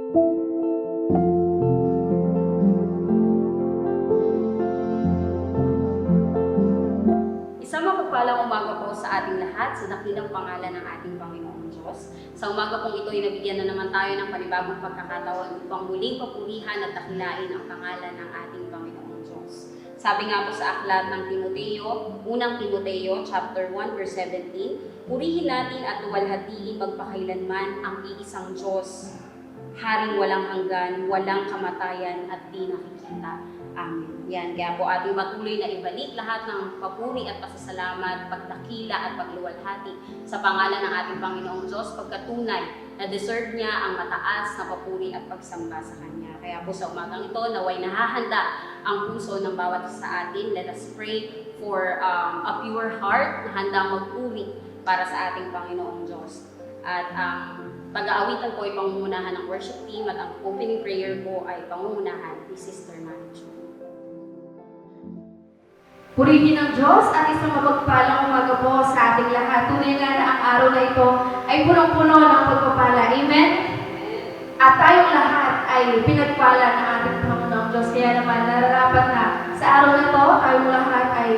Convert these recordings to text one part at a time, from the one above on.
Isang mapagpalang umaga po sa ating lahat sa dakilang pangalan ng ating Panginoong Diyos. Sa umaga pong ito ay nabigyan na naman tayo ng panibagong pagkakataon upang muling papurihan at dakilain ang pangalan ng ating Panginoong Diyos. Sabi nga po sa aklat ng Timoteo, unang Timoteo, chapter 1, verse 17, purihin natin at luwalhatiin magpakailanman ang iisang Diyos, Haring walang hanggan, walang kamatayan at di nakikita. Amen. Yan, kaya po ating patuloy na ibalik lahat ng papuri at pasasalamat, pagdakila at pagluwalhati sa pangalan ng ating Panginoong Diyos, pagkatunay na deserve niya ang mataas na papuri at pagsamba sa Kanya. Kaya po sa umagang ito, naway nahahanda ang puso ng bawat isa sa atin. Let us pray for a pure heart na handang magpuri para sa ating Panginoong Diyos. At pag-aawitan po ay pangungunahan ng worship team at ang opening prayer po ay pangungunahan ni Sister Manchu. Purihin ng Diyos at isang mapagpalang umaga po sa ating lahat. Tunay nga na ang araw na ito ay punong-puno ng pagpapala. Amen? At tayong lahat ay pinagpala ng ating Panginoong Diyos. Kaya naman nararapat na sa araw na ito, tayong lahat ay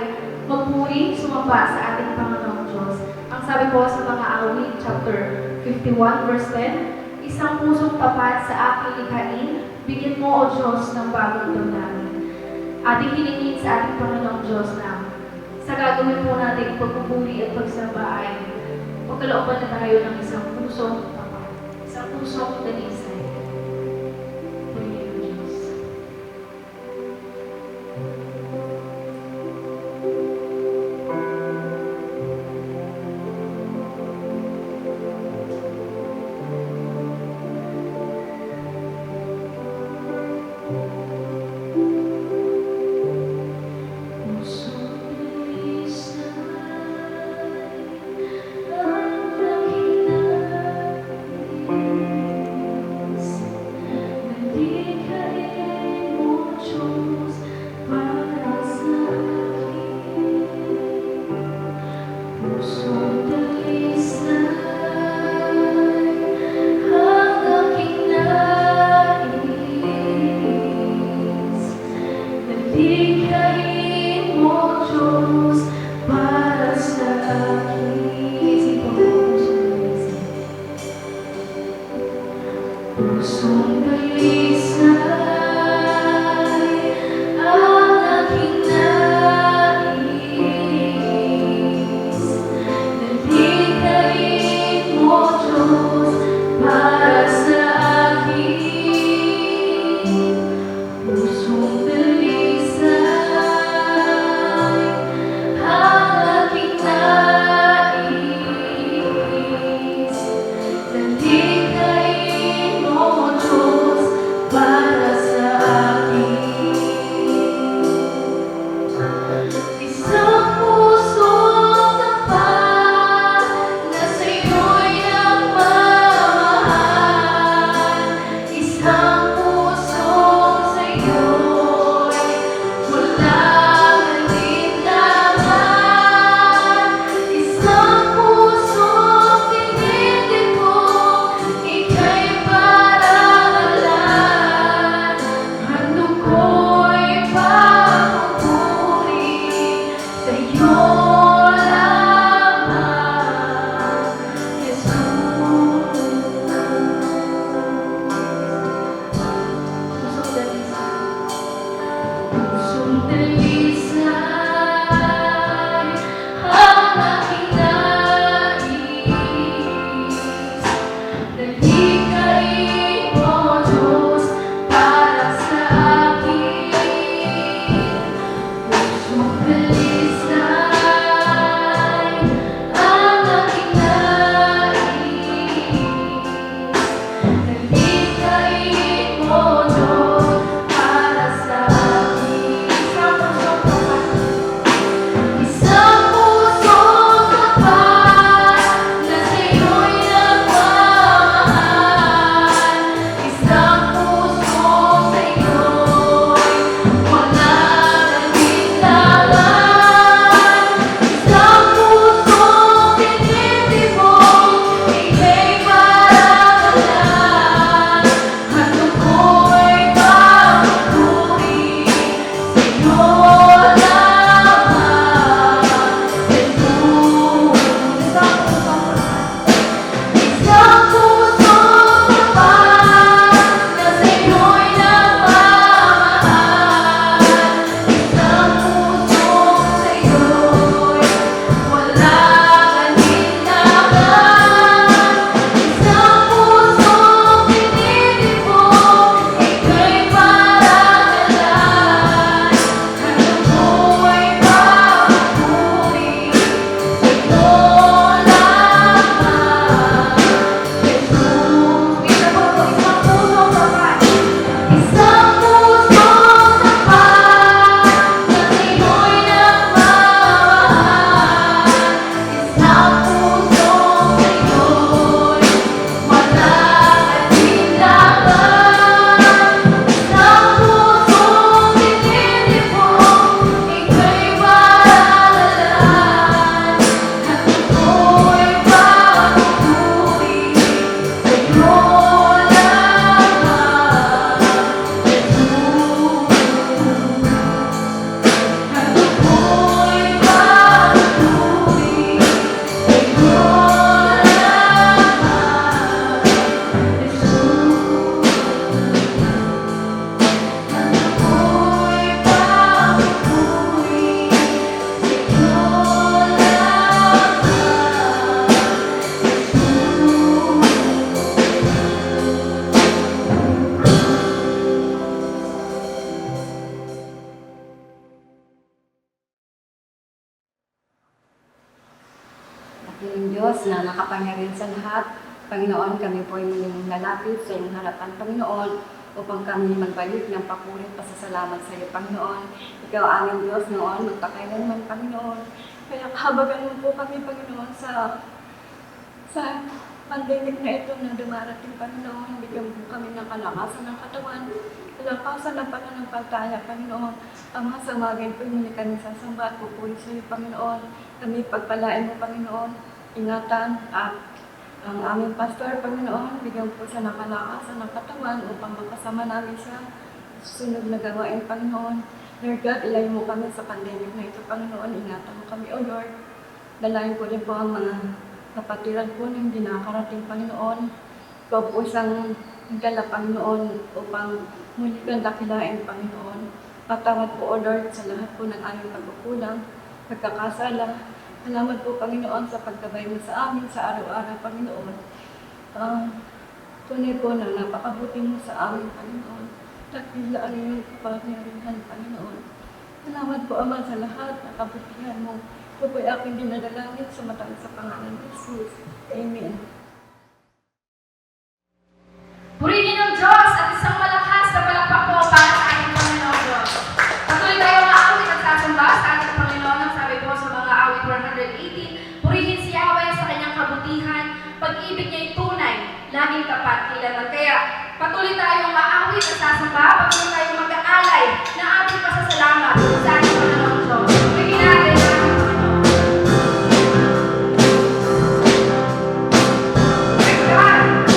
magpuri, sumamba sa ating Panginoong Diyos. Ang sabi po sa mga awit, chapter 51, verse 10, isang pusong tapat sa aking likhain, bigyan mo o Diyos ng bagong damdamin. Ating hiningin sa ating Panginoong Diyos na sa gagawin po natin pagpupuri at pagsamba ay pagkalooban na tayo ng isang pusong tapat, isang pusong dalisay. Purihin ng Diyos. Diyos na nakapangyarihan sa lahat, Panginoon, kami po ay muling lalapit sa iyong harapan, Panginoon, upang kami magbalik ng papuri at pasasalamat sa iyo, Panginoon. Ikaw aming Diyos noon, magpakailanman, Panginoon. Kaya kahabagan mo po kami, Panginoon, sa pandemic na ito na dumarating, Panginoon. Bigyan po kami ng kalakasan ng katawan, kalakasan ng pananampalataya, Panginoon. Ama, sa umaga po muli kami sasamba at pupuri sa iyo, Panginoon. Kami pagpalain mo, Panginoon, ingatan at ang aming pastor, Panginoon, bigyan po siya ng kalakasan ng katawan upang makasama namin sa susunod na gawain, Panginoon. Lord God, ilayo mo kami sa pandemic na ito, Panginoon. Ingatan mo kami, O Lord. Dalayan ko din po ang mga kapatiran po na hindi nakakarating, Panginoon. Ikaw po isang dala, Panginoon, upang muli kang dakilain, Panginoon. Patawad po, O Lord, sa lahat po ng aming pagkukulang, pagkakasala. Salamat po, Panginoon, sa pagkabay mo sa amin sa araw-araw, Panginoon. Tunay po na napakabuti mo sa amin, Panginoon. Dakila ang iyong kapangyarihan, Panginoon. Salamat po, Ama, sa lahat ng kabutihan mo. Ito po'y aking dinadalangin sa matang sa pangalan ni Jesus. Amen. Purihin ang Diyos at isang malakas na palakpak po para sa ating Panginoon Diyos. Patuloy tayo maawit at sasamba sa ating Panginoon ang sabi po sa mga awit 118. Purihin si Yahweh sa kanyang kabutihan, pag-ibig niya'y tunay, laging tapat kailanman. Kaya patuloy tayong maawit at sasamba, patuloy tayong mag-aalay na ating pasasalamat sa ating Panginoon Diyos. Purihin natin ang ating Panginoon. Praise God! Panginoon,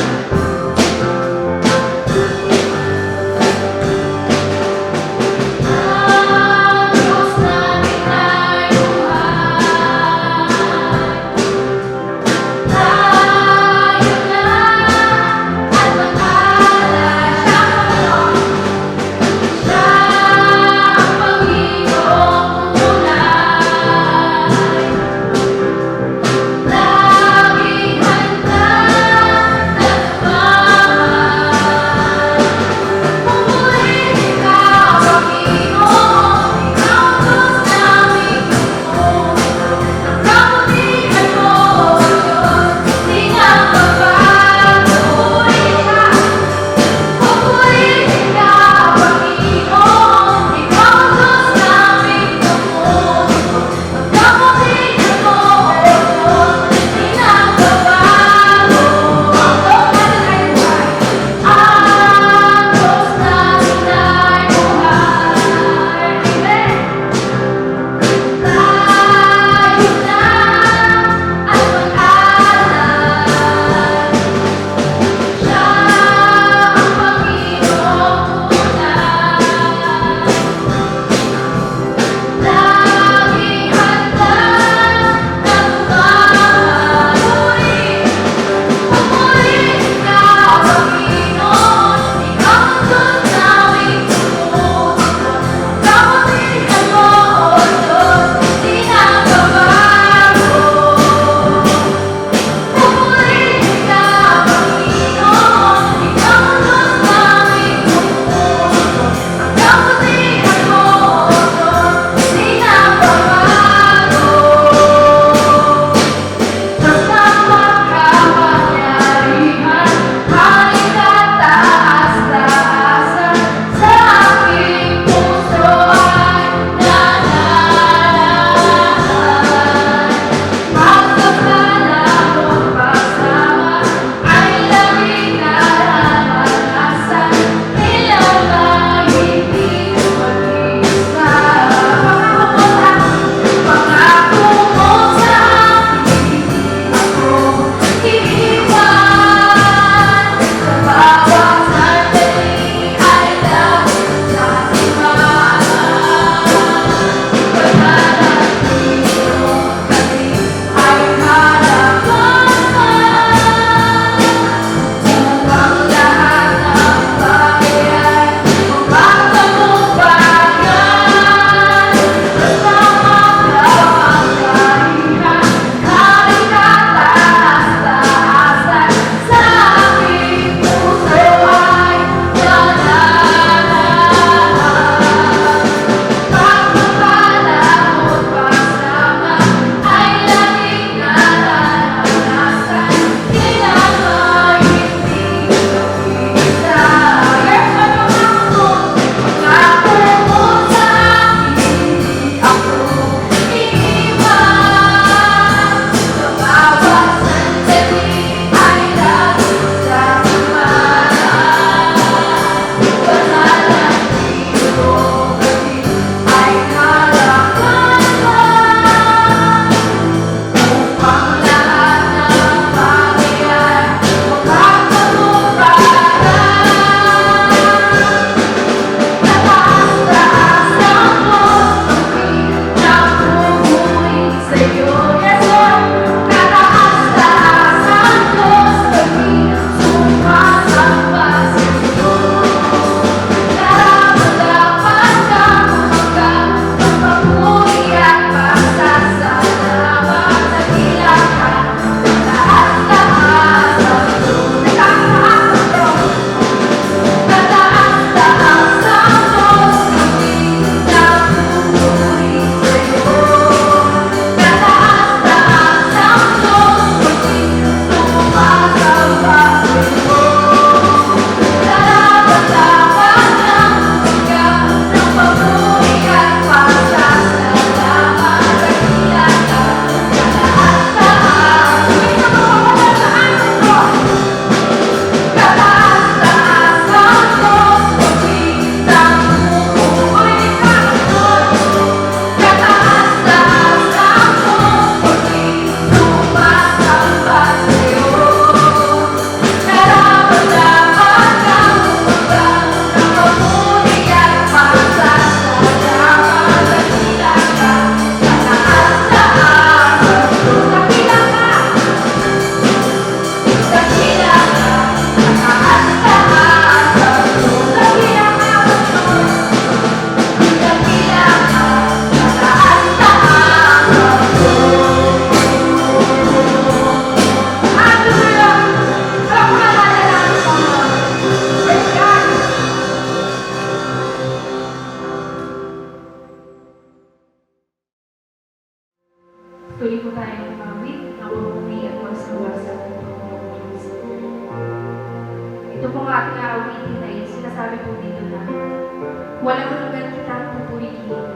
walang hanggan kitang pupurihin.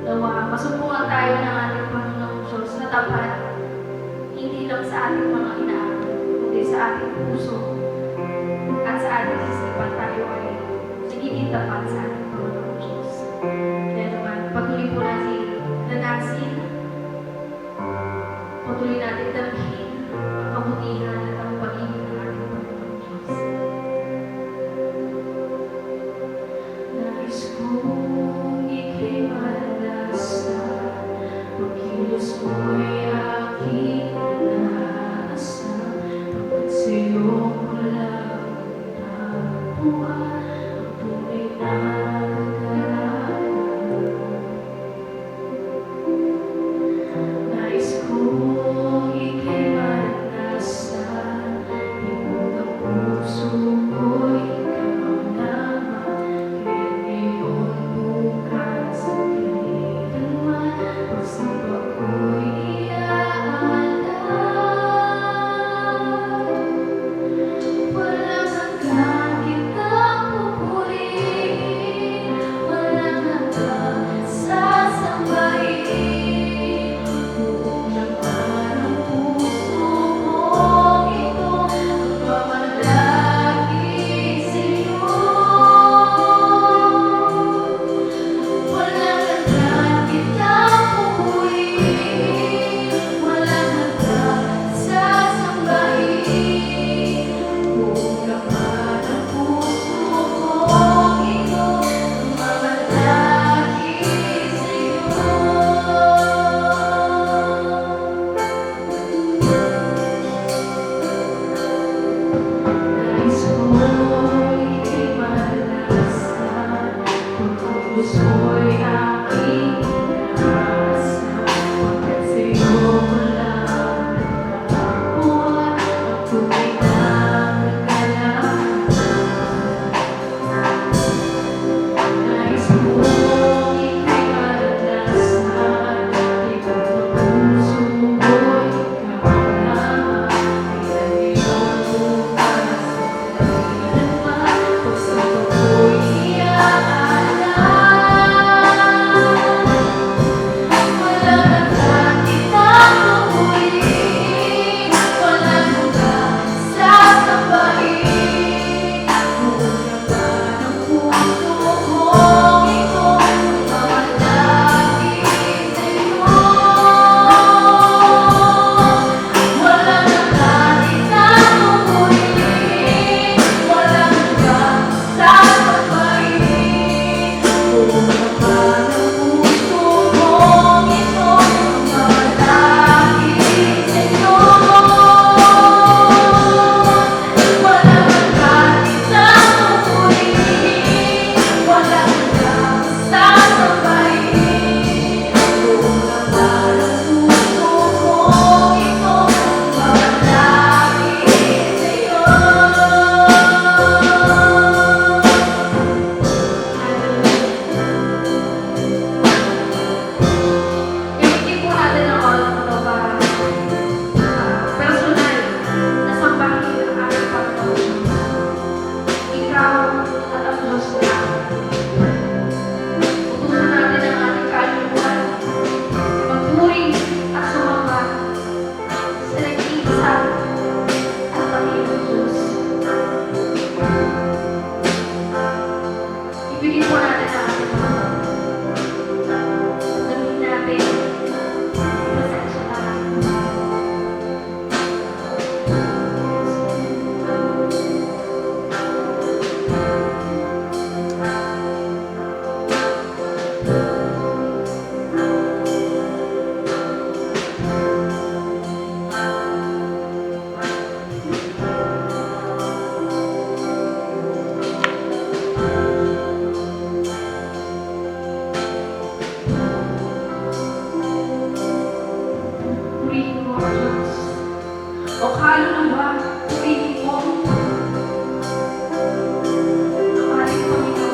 Nawa, masubukan tayo ng ating Panginoong Diyos na tapat, hindi lang sa ating mga inaabot, kundi sa ating puso at sa ating isipan tayo ay nagiging tapat sa ating Panginoong Diyos. Kaya naman, patuloy po natin nanasin, patuloy natin damhin ang kabutihan at ang pag-ibig ng ating Panginoong Diyos. Nais kong ika'y malasan, pagkilos mo'y aking naasan, pagkat sa'yo ko lang nabuhay ang tunay na kagalakan. Nais kong ika'y malasan, ibig ang puso ko'y ikaw naman, kaya ngayon bukas at kailanman, pagsamba ko'y iaalay. Walang hanggan kitang pupurihin, walang hanggang sasambahin. Buong laman ng puso kong ito, magmamalagi sa'yo. Walang hanggan kitang pupurihin, walang hanggang sasambahin. Buong laman ng puso kong ito, magmamalagi sa'yo. Nais ko'y ika'y malasan, pagkubos mo'y aking inaasahan, pagkat sa'yo ko lang nagkabuhat ang tunay na kagalakan. Nais kong ika'y malasan, ibig ng puso ko'y ikaw naman, kaya ngayon bukas at kailanman, pagsamba ko'y iaalay. Walang hanggan kitang pupurihin, walang hanggang sasambahin. Buong laman ng puso kong ito, magmamalagi sa'yo. Walang hanggan kitang pupurihin, walang hanggang sasambahin. Buong laman ng puso kong ito, magmamalagi sa'yo. Walang hanggan kitang pupurihin, walang hanggang sasambahin. Buong laman ng puso kong ito, magmamalagi sa'yo. Gamitin po natin ang oras na ito para personal na sambahin ang ating Panginoon Diyos. Ikaw at ang Diyos natin. Utusan natin ang ating kaluluwa, magpuri at sumamba sa nag-iisa at Panginoong Diyos. Ibigin po natin ang ating mga sabihin natin, pasensya na lang. Purihin mo ang Diyos. O kaluluwa, purihin mo ang ating Panginoon.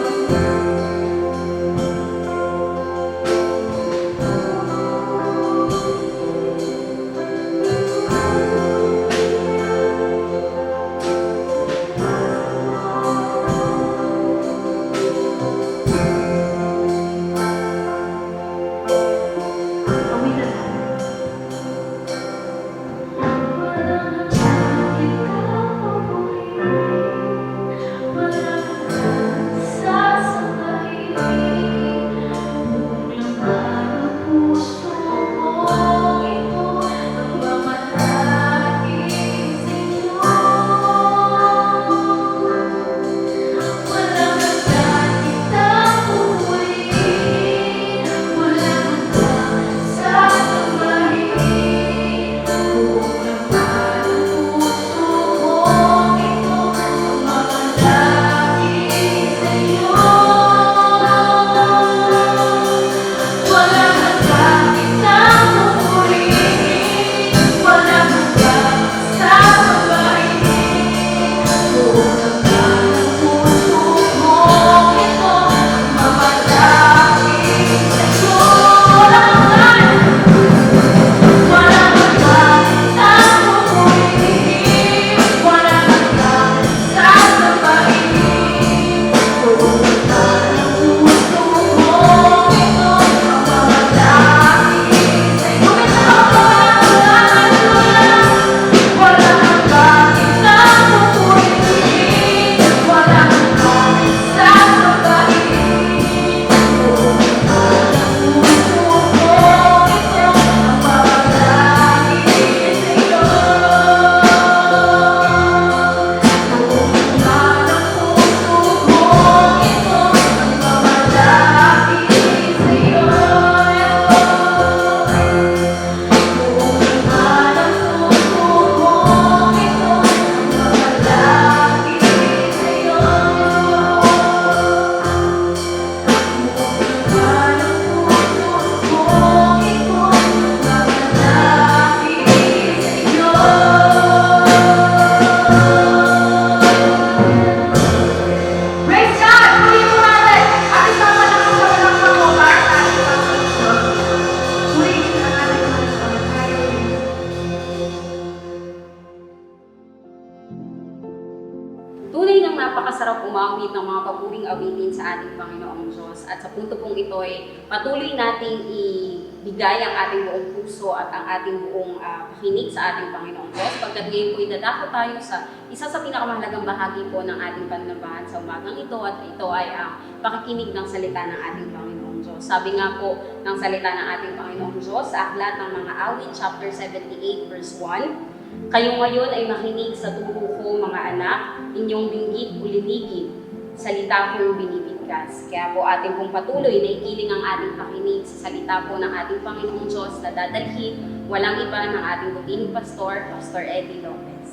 Tunay nang napakasarap umawit ng mga papuring awitin sa ating Panginoong Diyos. At sa punto pong ito ay patuloy nating ibigay ang ating buong puso at ang ating buong pakinig sa ating Panginoong Diyos. Pagkat ngayon po idadako tayo sa isa sa pinakamahalagang bahagi po ng ating panambahan sa umagang ito, at ito ay ang pakikinig ng salita ng ating Panginoong Diyos. Sabi nga po ng salita ng ating Panginoong Diyos sa Aklat ng Mga Awit, chapter 78, verse 1, "Kayo ngayon ay makinig sa turo ko, mga anak, inyong binggit uliligin, salita kong binibigkas." Kaya po ating pong patuloy na ikiling ang ating pakinig sa salita po ng ating Panginoong Diyos na dadalhin walang iba ng ating butihing pastor, Pastor Eddie Lopez.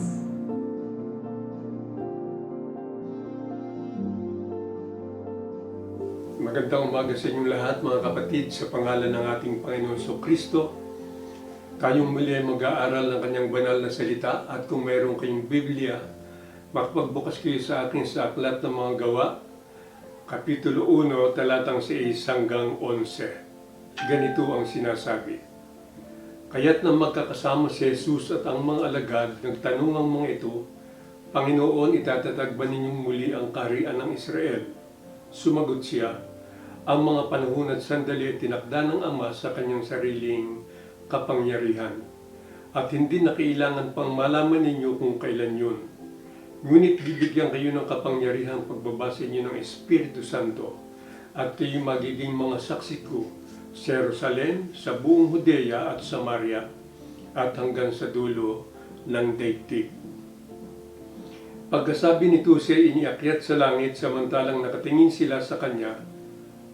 Magandang umaga sa inyong lahat, mga kapatid, sa pangalan ng ating Panginoon Kristo. Tayong muli ay mag-aaral ng kanyang banal na salita, at kung mayroon kayong Biblia, makapagbukas kayo sa akin sa Aklat ng Mga Gawa, Kapitulo 1, talatang 6 hanggang 11. Ganito ang sinasabi: "Kaya't nang magkakasama si Jesus at ang mga alagad, nagtanong ang mga ito, Panginoon, itatatag ba ninyong muli ang kaharian ng Israel? Sumagot siya, ang mga panahon at sandali tinakda ng Ama sa kanyang sariling kapangyarihan, at hindi na kailangan pang malaman ninyo kung kailan yun. Ngunit bibigyan kayo ng kapangyarihan pagbabasa inyo ng Espiritu Santo, at kayo magiging mga saksi ko sa Jerusalem, sa buong Judea at Samaria, at hanggang sa dulo ng daigdig." Pagkasabi nito, siya iniakyat sa langit samantalang nakatingin sila sa kanya,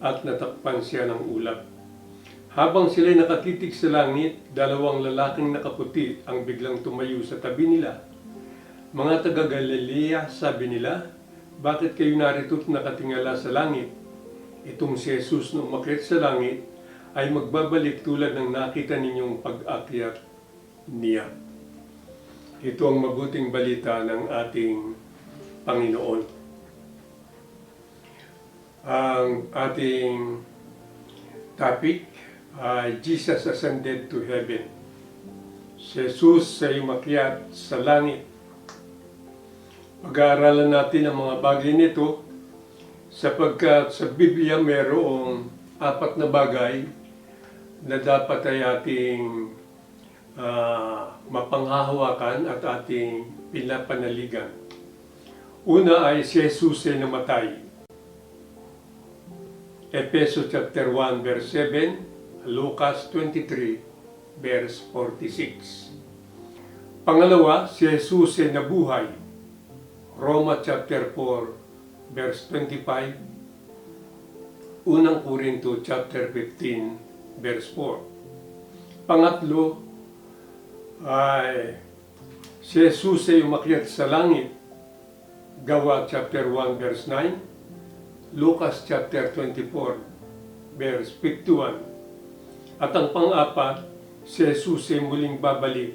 at natakpan siya ng ulap. Habang sila'y nakatitig sa langit, dalawang lalaking nakaputi ang biglang tumayo sa tabi nila. "Mga taga-Galilea," sabi nila, "bakit kayo narito't nakatingala sa langit? Itong si Jesus na umakyat sa langit ay magbabalik tulad ng nakita ninyong pag-akyat niya." Ito ang mabuting balita ng ating Panginoon. Ang ating topic ay Jesus ascended to heaven. Si Jesus ay umakyat sa langit. Pag-aaralan natin ang mga bagay nito sapagkat sa Biblia mayroong 4 na bagay na dapat ay ating mapanghahawakan at ating pinapanaligan. Una ay si Jesus ay namatay. Efeso chapter 1 verse 7, Lucas 23 verse 46. Pangalawa, si Jesus ay nabuhay. Roma chapter 4 verse 25, Unang Korinto chapter 15 verse 4. Pangatlo ay si Jesus ay umakyat sa langit. Gawa chapter 1 verse 9, Lucas chapter 24 verse 51. At ang pang-apat, si Jesus ay muling babalik.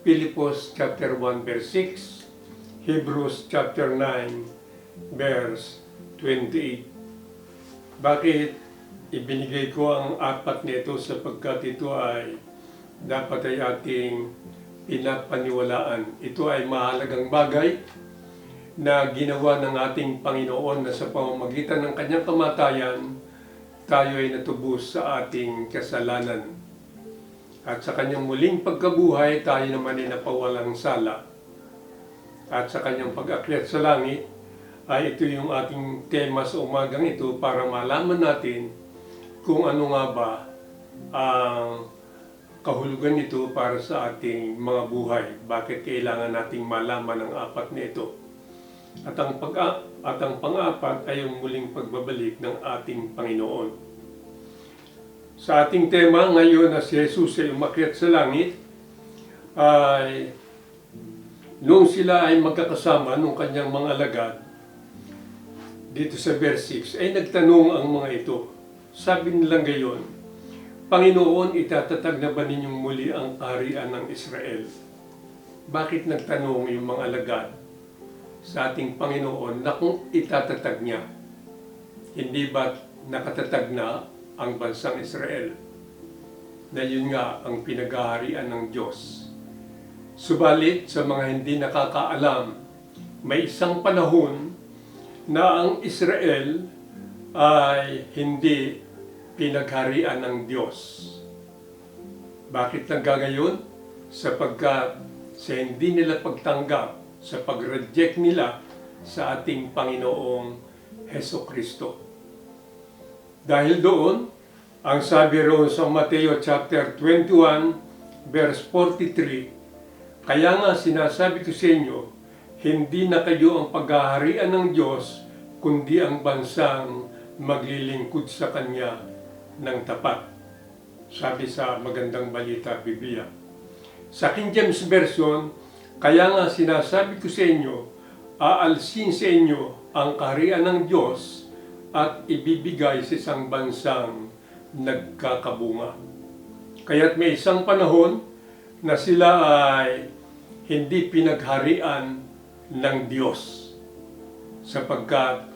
Pilipos chapter 1 verse 6, Hebrews chapter 9 verse 28. Bakit ibinigay ko ang 4 nito? Sapagkat ito ay dapat ay ating pinapaniwalaan. Ito ay mahalagang bagay na ginawa ng ating Panginoon, na sa pamamagitan ng kanyang kamatayan, tayo ay natubos sa ating kasalanan. At sa kanyang muling pagkabuhay, tayo naman ay napawalang sala. At sa kanyang pag-akyat sa langit, ay ito yung ating tema sa umagang ito, para malaman natin kung ano nga ba ang kahulugan nito para sa ating mga buhay. Bakit kailangan nating malaman ang 4 na ito? At ang pang-apat ay ang muling pagbabalik ng ating Panginoon. Sa ating tema ngayon na si Jesus ay umakyat sa langit, ay noong sila ay magkakasama nung kanyang mga alagad, dito sa verse 6, ay nagtanong ang mga ito. Sabi nilang gayon, "Panginoon, itatatag na ba ninyong muli ang kaharian ng Israel?" Bakit nagtanong yung mga alagad sa ating Panginoon na kung itatatag niya? Hindi ba nakatatag na ang bansang Israel? Na yun nga ang pinag-aharian ng Diyos. Subalit sa mga hindi nakakaalam, may isang panahon na ang Israel ay hindi pinagharian ng Diyos. Bakit nagkagayon? Sapagkat sa hindi nila pagtanggap, sa pag-reject nila sa ating Panginoong Heso Kristo. Dahil doon, ang sabi roon sa Mateo chapter 21, verse 43, kaya nga sinasabi ko sa inyo, hindi na kayo ang paghaharian ng Diyos, kundi ang bansang maglilingkod sa Kanya ng tapat. Sabi sa Magandang Balita, Biblia. Sa King James Version, kaya nga sinasabi ko sa inyo, aalsin sa inyo ang kaharian ng Diyos at ibibigay sa isang bansang nagkakabunga. Kaya't may isang panahon na sila ay hindi pinagharian ng Diyos. Sapagkat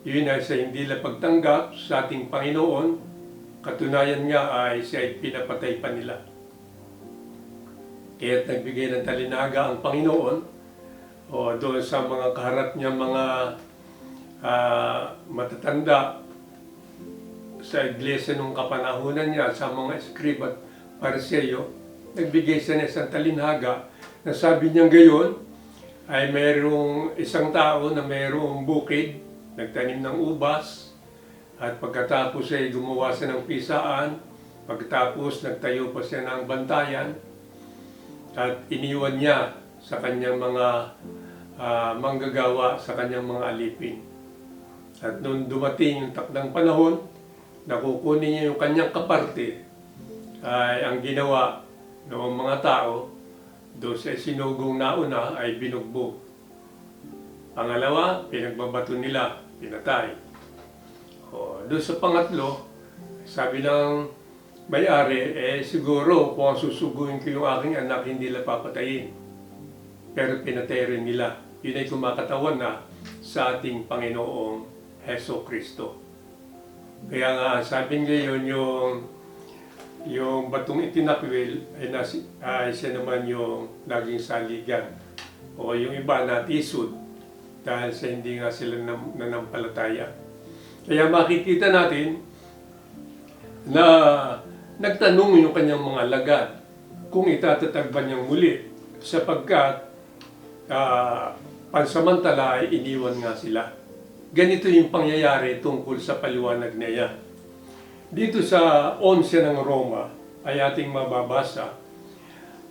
yun ay sa hindi nila pagtanggap sa ating Panginoon, katunayan nga ay siya ay pinapatay pa nila. Kaya't nagbigay ng talinaga ang Panginoon o doon sa mga kaharap niya mga matatanda sa iglesia nung kapanahunan niya, sa mga eskrib at pariseyo, nagbigay siya ng isang talinhaga na sabi niya gayon ay mayroong isang tao na mayroong bukid, nagtanim ng ubas, at pagkatapos ay gumawa siya ng pisaan, pagkatapos nagtayo pa siya ng bantayan, at iniwan niya sa kanyang mga manggagawa, sa kanyang mga alipin. At noon dumating yung takdang panahon, nakukunin niya yung kanyang kaparte, ay ang ginawa ng mga tao, doon sa sinugong nauna ay binugbog. Pangalawa, pinagbabato nila, pinatay. Doon sa pangatlo, sabi ng may-ari, siguro kung susuguin ko yung aking anak, hindi nila papatayin. Pero pinatay rin nila. Yun ay kumakatawan na sa ating Panginoong Heso Kristo. Kaya nga, sabi ngayon yung batong itinakwil ay siya naman yung naging saligan. O yung iba natisod dahil sa hindi nga sila nanampalataya. Kaya makikita natin na nagtanong yung kanyang mga lagad kung itatatag ba niyang muli sapagkat pansamantala ay iniwan nga sila. Ganito yung pangyayari tungkol sa paliwanag na yan. Dito sa 11 ng Roma ay ating mababasa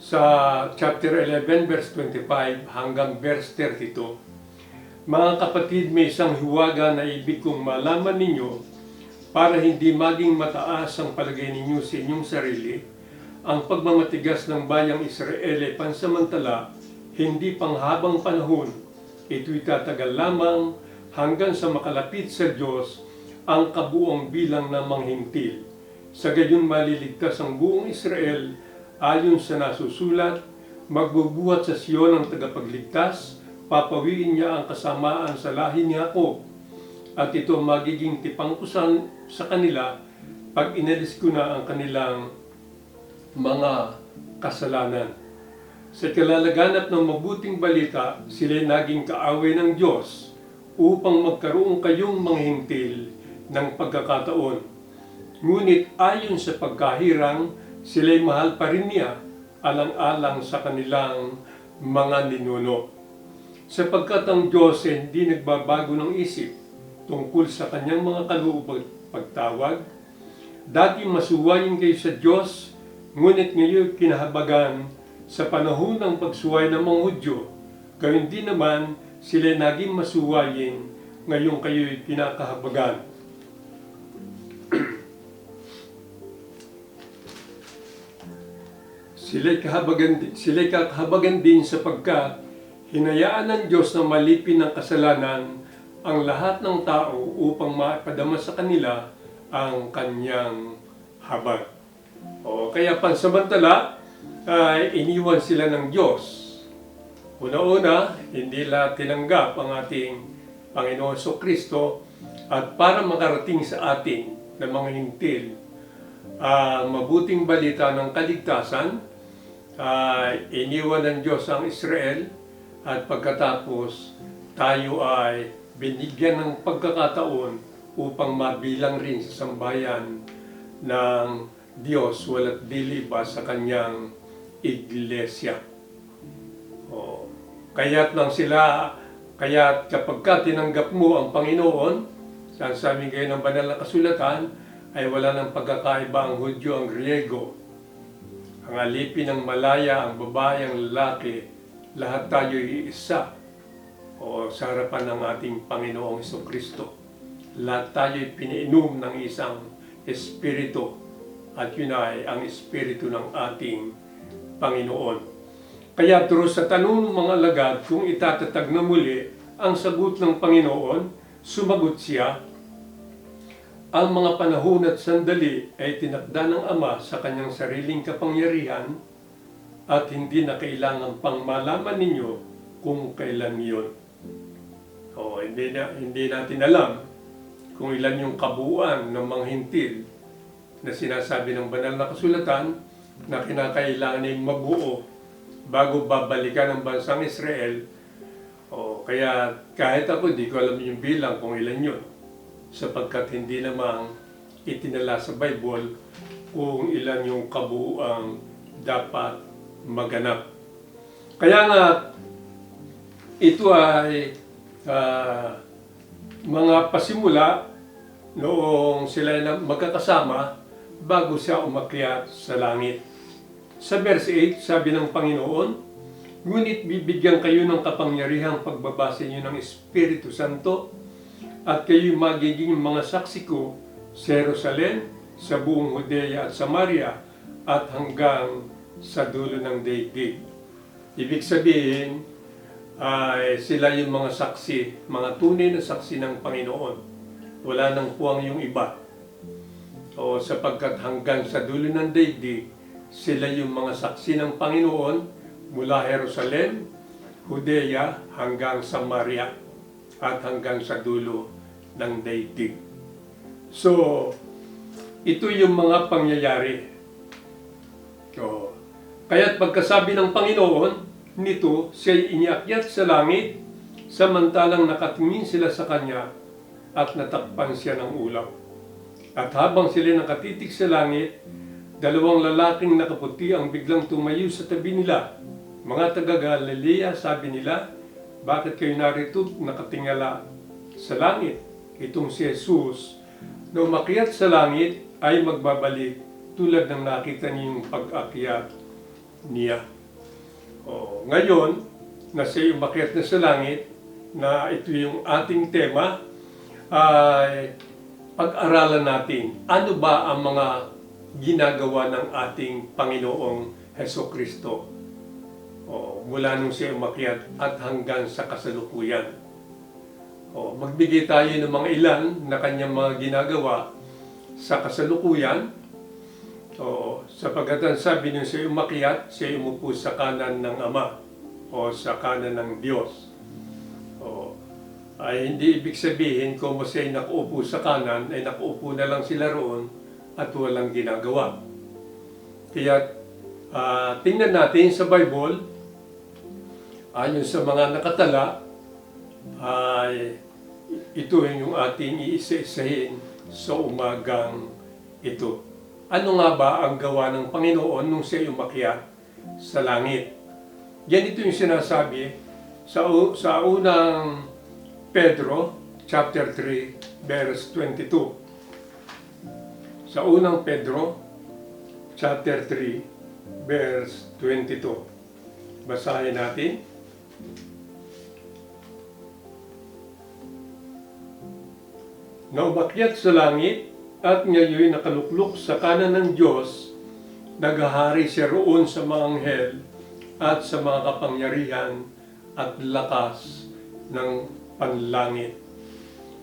sa chapter 11 verse 25 hanggang verse 32. Mga kapatid, may isang hiwaga na ibig kong malaman ninyo para hindi maging mataas ang palagay ninyo sa inyong sarili. Ang pagmamatigas ng bayang Israel ay pansamantala, hindi panghabang panahon. Ito'y tatagal lamang hanggang sa makalapit sa Diyos ang kabuong bilang ng manghintil. Sa gayon maliligtas ang buong Israel ayon sa nasusulat, magbubuhat sa Sion ang tagapagligtas, papawiin niya ang kasamaan sa lahi ni Jacob, at ito magiging tipangkusan sa kanila pag inalis ko na ang kanilang mga kasalanan. Sa kalalaganap ng mabuting balita, sila'y naging kaaway ng Diyos upang magkaroon kayong manghintil ng pagkakataon. Ngunit ayon sa pagkahirang, sila'y mahal pa rin niya alang-alang sa kanilang mga ninuno. Sapagkat ang Diyos ay hindi nagbabago ng isip tungkol sa kanyang mga kaloob pagtawag. Dati masuwayin kayo sa Diyos, ngunit ngayon kinahabagan sa panahon ng pagsuway ng mga Hudyo. Gayun din naman sila naging masuwayin, ngayon kayo'y kinakahabagan. Sila'y kakahabagan din sapagkat hinayaan ng Diyos na malipin ng kasalanan ang lahat ng tao upang maipadama sa kanila ang kanyang habag. Kaya pansamantala ay iniwan sila ng Diyos. Una-una, hindi nila tinanggap ang ating Panginoon Kristo at para makarating sa atin na mga hintil ang mabuting balita ng kaligtasan, iniwan ng Diyos ang Israel at pagkatapos tayo ay binigyan ng pagkakataon upang mabilang rin sa sambayan ng Diyos walat dili ba sa kanyang iglesia. O, kaya't kapag ka tinanggap mo ang Panginoon, sasabi kayo ng banal na kasulatan, ay wala ng pagkakaiba ang Hudyo, ang Griego, ang alipin, ang Malaya, ang babae, ang lalaki, lahat tayo iisa o sa harapan ng ating Panginoong Jesucristo. Lahat tayo piniinom ng isang Espiritu at yun ay ang Espiritu ng ating Panginoon. Kaya through sa tanong ng mga alagad kung itatatag na muli ang sagot ng Panginoon, sumagot siya, ang mga panahon at sandali ay tinakda ng Ama sa kanyang sariling kapangyarihan at hindi na kailangan pang malaman ninyo kung kailan yun. O, hindi natin alam kung ilan yung kabuuan ng mga hintil na sinasabi ng banal na kasulatan na kinakailangan ay mabuo bago babalikan ang bansang Israel. O, kaya kahit ako di ko alam yung bilang kung ilan yun, sapagkat hindi namang itinala sa Bible kung ilan yung kabuuang dapat maganap. Kaya nga, ito ay mga pasimula noong sila na magkakasama bago siya umakyat sa langit. Sa verse 8, sabi ng Panginoon, ngunit bibigyan kayo ng kapangyarihang pagbabase niyo ng Espiritu Santo at kayo magiging mga saksi ko sa Jerusalem, sa buong Judea at Samaria at hanggang sa dulo ng daigdig. Ibig sabihin, ay sila yung mga saksi, mga tunay na saksi ng Panginoon. Wala nang puwang yung iba. O sapagkat hanggang sa dulo ng daigdig, sila yung mga saksi ng Panginoon mula Jerusalem, Judea hanggang Samaria at hanggang sa dulo ng daigdig. So, ito yung mga pangyayari. So, kaya't pagkasabi ng Panginoon, nito siya'y iniakyat sa langit, samantalang nakatingin sila sa Kanya at natakpan siya ng ulap. At habang sila nakatitig sa langit, dalawang lalaking nakaputi ang biglang tumayo sa tabi nila. Mga taga-Galilea, sabi nila, bakit kayo narito nakatingala sa langit? Itong si Jesus, na umakyat sa langit, ay magbabalik tulad ng nakita niyong pag-akyat niya. O, ngayon, na siya umakyat na sa langit, na ito yung ating tema, ay pag-aralan natin ano ba ang mga ginagawa ng ating Panginoong Hesukristo mula nung siya umakyat at hanggang sa kasalukuyan. Magbigay tayo ng mga ilan na kanyang mga ginagawa sa kasalukuyan. Sapagkat sabi nung siya umakyat, siya umupo sa kanan ng Ama o sa kanan ng Diyos. Ay hindi ibig sabihin kung siya nakuupo sa kanan, ay nakuupo na lang sila roon at walang ginagawa. Kaya tingnan natin sa Bible, ayon sa mga nakatala, ay ito yung ating iisa-isahin sa umagang ito. Ano nga ba ang gawa ng Panginoon nung siya umakyat sa langit? Yan ito yung sinasabi sa unang Pedro, chapter 3, verse 22. Sa unang Pedro, chapter 3, verse 22. Basahin natin. Na umakyat sa langit at ngayon nakaluklok sa kanan ng Diyos, naghahari siya roon sa mga anghel at sa mga kapangyarihan at lakas ng panlangit.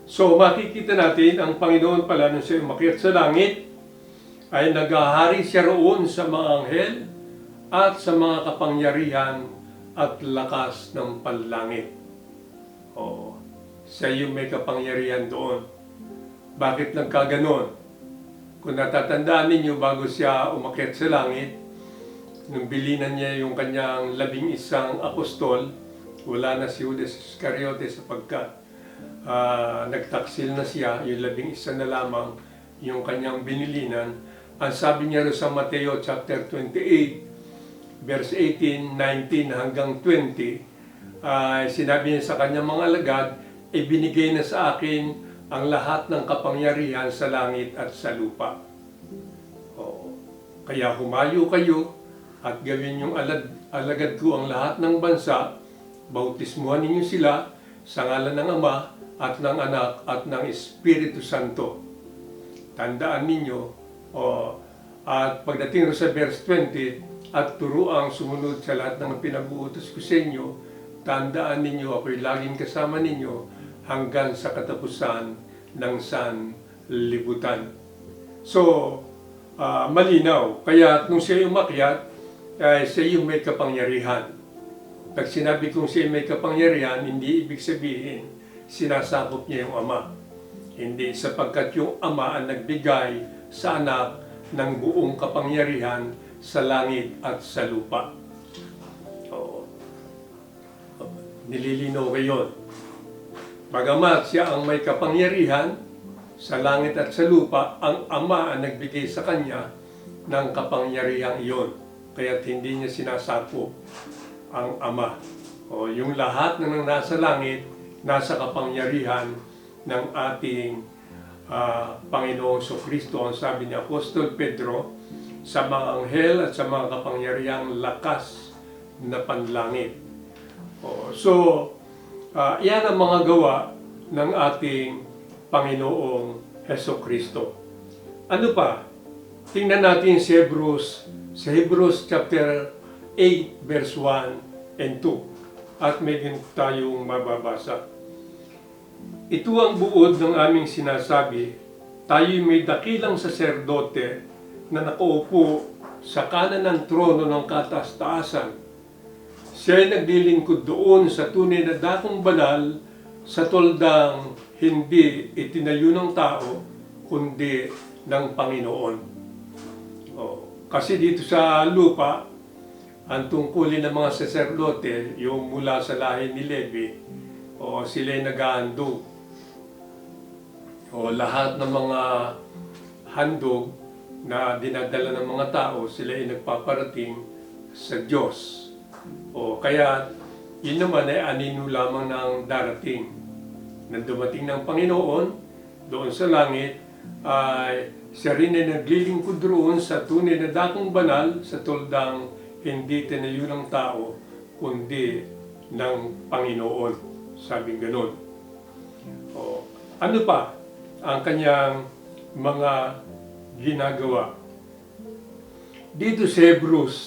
So makikita natin ang Panginoon pala nung siya umakyat sa langit ay naghahari siya roon sa mga anghel at sa mga kapangyarihan at lakas ng panlangit. Siya yung may kapangyarihan doon. Bakit nagkaganon? Kung natatandaan ninyo, bago siya umakyat sa langit, nung bilinan niya yung kanyang 11 apostol, wala na si Judas Iscariote sapagkat nagtaksil na siya, yung 11 na lamang yung kanyang binilinan. Ang sabi niya rin sa Mateo chapter 28, verse 18, 19 hanggang 20, sinabi niya sa kanyang mga alagad, ibinigay na sa akin ang lahat ng kapangyarihan sa langit at sa lupa. Oo. Kaya humayo kayo at gawin yung alagad ko ang lahat ng bansa, bautismuhan ninyo sila sa ngalan ng Ama at ng Anak at ng Espiritu Santo. Tandaan ninyo, at pagdating sa verse 20, at turuang sumunod sa lahat ng pinag-uutos ko sa inyo, tandaan ninyo ako'y laging kasama ninyo hanggang sa katapusan ng sanlibutan. So, malinaw. Kaya nung siya umakyat, siya yung may kapangyarihan. Pag sinabi kong siya may kapangyarihan, hindi ibig sabihin sinasakop niya yung Ama. Hindi, sapagkat yung Ama ang nagbigay sa Anak ng buong kapangyarihan sa langit at sa lupa. Oo. Nililinaw ko yun. Bagamat siya ang may kapangyarihan sa langit at sa lupa, ang Ama ang nagbigay sa kanya ng kapangyarihang iyon. Kaya't hindi niya sinasakop ang Ama. O, yung lahat ng nasa langit, nasa kapangyarihan ng ating Panginoong Kristo. Ang sabi ni Apostol Pedro, sa mga anghel at sa mga kapangyarihang lakas na panlangit. O, so, yan ang mga gawa ng ating Panginoong Kristo. Ano pa? Tingnan natin si Hebrews, sa Hebrews chapter 8, verse 1 and 2. At may ganito tayong mababasa. Ito ang buod ng aming sinasabi, tayo'y may dakilang saserdote na nakaupo sa kanan ng trono ng kataas-taasan. Siya ay naglilingkod doon sa tunay na dakong banal sa toldang hindi itinayo ng tao, kundi ng Panginoon. Kasi dito sa lupa, ang tungkulin ng mga saserdote, yung mula sa lahi ni Levi, sila'y nag-ahandog. Lahat ng mga handog na dinadala ng mga tao, sila'y nagpaparating sa Diyos. Kaya yun naman ay anino lamang ng darating. Nang dumating ng Panginoon, doon sa langit, ay siya rin ay naglilingkod roon sa tunay na dakong banal, sa toldang hindi tinayo ng tao, kundi ng Panginoon. Sabing ganun. Ano pa ang kanyang mga ginagawa? Dito sa Hebrews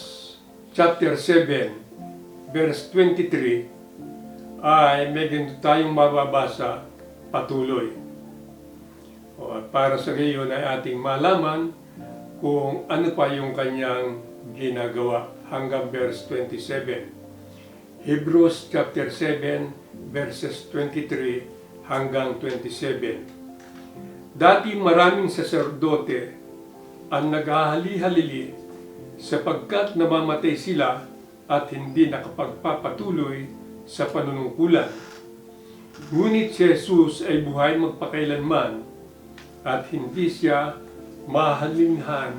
chapter 7, verse 23, ay may ganito tayong mababasa patuloy. At para sa gayon ay ating malaman kung ano pa yung kanyang ginagawa hanggang verse 27. Hebrews chapter 7 verses 23 hanggang 27. Dati maraming saserdote ang naghahali-halili sapagkat namamatay sila at hindi nakapagpapatuloy sa panunungkulan. Ngunit si Jesus ay buhay magpakailanman at hindi siya mahalinhan